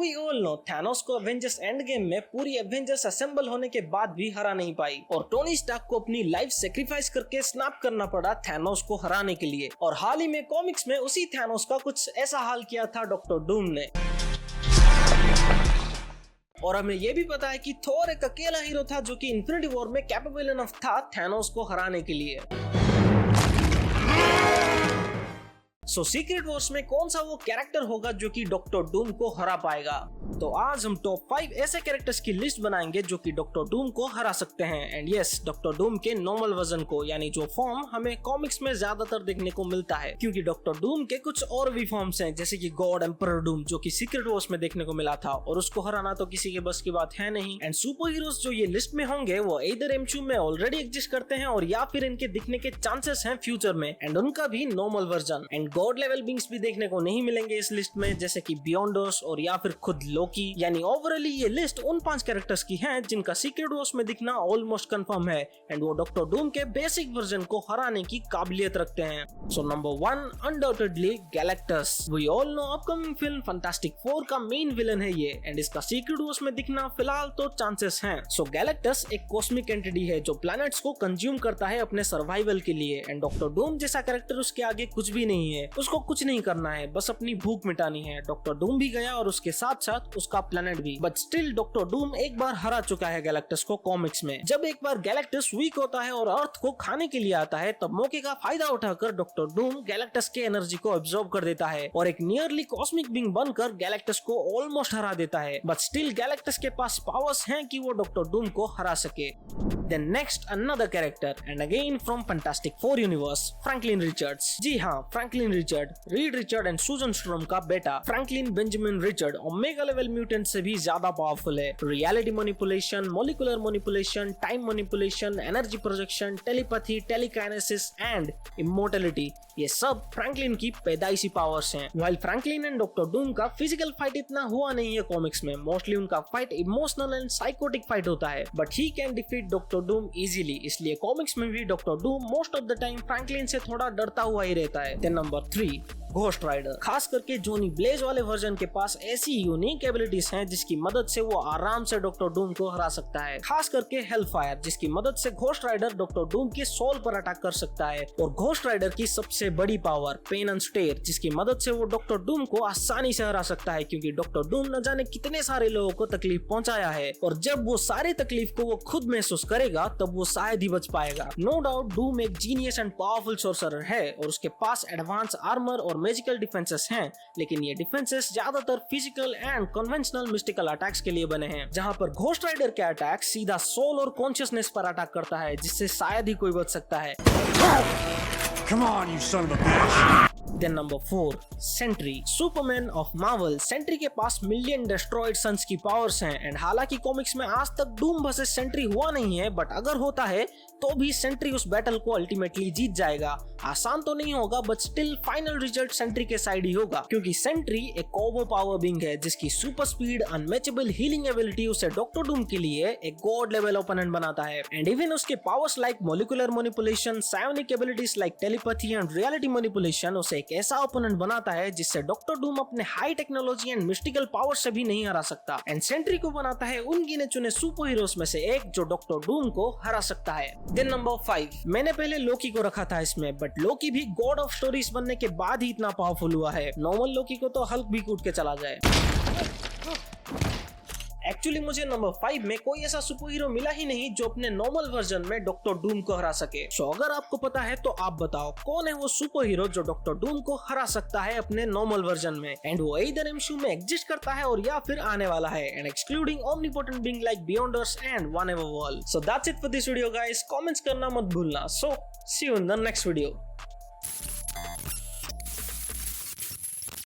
We all no Thanos को Avengers end game में पूरी एवेंजर्स असेंबल होने के बाद भी हरा नहीं पाई और टोनी स्टार्क को अपनी लाइफ सेक्रीफाइस करके स्नैप करना पड़ा थैनोस को हराने के लिए। और हाल ही में कॉमिक्स में उसी थैनोस का कुछ ऐसा हाल किया था डॉक्टर डूम ने। और हमें यह भी पता है कि थोर एक अकेला हीरो था जो कि इन्फिनिटी वॉर में कैपेबल इनफ था थैनोस को हराने के लिए। सो सीक्रेट वॉर्स में कौन सा वो कैरेक्टर होगा जो कि डॉक्टर डूम को हरा पाएगा? तो आज हम टॉप 5 ऐसे कैरेक्टर्स की लिस्ट बनाएंगे जो कि डॉक्टर डूम को हरा सकते हैं। एंड यस, डॉक्टर डूम के नॉर्मल वर्जन को, यानी जो फॉर्म हमें कॉमिक्स में ज्यादातर देखने को मिलता है, क्योंकि डॉक्टर डूम के कुछ और भी फॉर्म्स हैं जैसे कि गॉड एम्परर डूम जो कि सीक्रेट वॉर्स में देखने को मिला था और उसको हराना तो किसी के बस की बात है नहीं। एंड सुपर हीरोज जो ये लिस्ट में होंगे वो इधर एमसीयू में ऑलरेडी एग्जिस्ट करते हैं और या फिर इनके दिखने के चांसेस हैं फ्यूचर में, एंड उनका भी normal version. And God level beings भी देखने को नहीं मिलेंगे इस लिस्ट में, जैसे कि बियॉन्डर्स और या फिर खुद लोकी। यानी ओवरऑली ये लिस्ट उन 5 कैरेक्टर्स की है जिनका सीक्रेट वॉर्स में दिखना ऑलमोस्ट कंफर्म है एंड वो डॉक्टर डूम के बेसिक वर्जन को हराने की काबिलियत रखते हैं। So number 1 undoubtedly Galactus. We all know upcoming film Fantastic 4 का मेन विलन है ये एंड इसका सीक्रेट वॉर्स में दिखना फिलहाल तो चांसेस हैं। सो गैलेक्टस एक कॉस्मिक एंटिटी है जो प्लैनेट्स को कंज्यूम करता है अपने सर्वाइवल के लिए एंड डॉक्टर डूम जैसा कैरेक्टर उसके आगे कुछ भी नहीं है। उसको कुछ नहीं करना है, बस अपनी भूख मिटानी है। डॉक्टर डूम भी गया और उसके साथ साथ उसका प्लैनेट भी, बट स्टिल डॉक्टर डूम एक बार हरा चुका है गैलेक्टस को कॉमिक्स में। जब एक बार गैलेक्टस वीक होता है और अर्थ को खाने के लिए आता है तब मौके का फायदा उठाकर डॉक्टर डूम गैलेक्टस के एनर्जी को एब्जॉर्ब कर देता है और एक नियरली कॉस्मिक बीइंग बनकर गैलेक्टस को ऑलमोस्ट हरा देता है। बट स्टिल गैलेक्टस के पास पावर्स हैं कि वो डॉक्टर डूम को हरा सके। Then next another character and again from Fantastic Four universe, Franklin Richards। जी हाँ, Franklin Richard, Reed Richard and Susan Storm का बेटा Franklin Benjamin Richard omega level mutant से भी ज्यादा पावरफुल है। Reality manipulation, molecular manipulation, time manipulation, energy projection, telepathy, telekinesis and immortality, ये सब Franklin की पैदाइशी पावर्स हैं। While Franklin and doctor Doom का फिजिकल फाइट इतना हुआ नहीं है कॉमिक्स में, मोस्टली उनका fight emotional and psychotic fight होता है, but he can defeat Doctor Doom easily. इसलिए कॉमिक्स में भी Doctor Doom most of the time Franklin से थोड़ा डरता हुआ ही रहता है। Then number 3 Ghost Rider. खास करके जॉनी ब्लेज वाले वर्जन के पास ऐसी यूनिक एबिलिटीज हैं जिसकी मदद से वो आराम से डॉक्टर डूम को हरा सकता है। खास करके हेलफायर, जिसकी मदद से घोस्ट राइडर डॉक्टर डूम के सोल पर अटैक कर सकता है, और घोस्ट राइडर की सबसे बड़ी पावर पेन एंड स्टेयर, जिसकी मदद से वो डॉक्टर डूम को आसानी से हरा सकता है, क्योंकि डॉक्टर डूम न जाने कितने सारे लोगों को तकलीफ पहुंचाया है और जब वो सारे तकलीफ को वो खुद महसूस करेगा तब वो शायद ही बच पाएगा। नो डाउट डूम एक जीनियस एंड पावरफुल सोर्सरर है और उसके पास एडवांस आर्मर और मैजिकल डिफेंसेस हैं, लेकिन ये डिफेंसेस ज्यादातर physical and conventional mystical attacks के लिए बने हैं, जहां पर घोस्ट राइडर के अटैक सीधा सोल और कॉन्शियसनेस पर अटैक करता है, जिससे शायद ही कोई बच सकता है। Come on, you son of a bitch! Then number 4 Sentry. Superman of Marvel. Sentry के पास मिलियन डेस्ट्रॉयड सन्स की पावर्स हैं एंड हालांकि कॉमिक्स में आज तक डूम वर्सेस सेंट्री हुआ नहीं है, बट अगर होता है तो भी सेंट्री उस बैटल को अल्टीमेटली जीत जाएगा। आसान तो नहीं होगा, but still final result Sentry के साइड ही होगा, क्योंकि सेंट्री एक ओवर पावर बीइंग है जिसकी super speed, unmatchable healing ability उसे डॉक्टर डूम के लिए एक गॉड लेवल ओपोनेंट बनाता है। एंड इवन उसके powers like molecular manipulation, psionic abilities like telepathy and reality manipulation उसे एक ऐसा ओपोनेंट बनाता है जिससे डॉक्टर डूम अपने high technology and mystical power से भी नहीं हरा सकता। एंड सेंट्री को बनाता है उन गिने चुने सुपर हीरोज में से एक जो डॉक्टर डूम को हरा सकता है। देन नंबर 5 मैंने पहले लोकी को रखा था इसमें, बट लोकी भी गॉड ऑफ स्टोरीज बनने के बाद ही इतना पावरफुल हुआ है। नॉर्मल लोकी को तो हल्क भी कूट के चला जाए। एक्चुअली मुझे नंबर 5 में कोई ऐसा सुपर हीरो मिला ही नहीं जो अपने नॉर्मल वर्जन में डॉक्टर डूम को हरा सके। सो अगर आपको पता है तो आप बताओ कौन है वो सुपर हीरो जो डॉक्टर डूम को हरा सकता है अपने नॉर्मल वर्जन में, एंड वो इधर एमसीयू में एग्जिस्ट करता है और या फिर आने वाला है, and excluding omnipotent being like Beyonders and one ever world. So that's it for this video guys. Comments करना मत भूलना। So see you in the next video.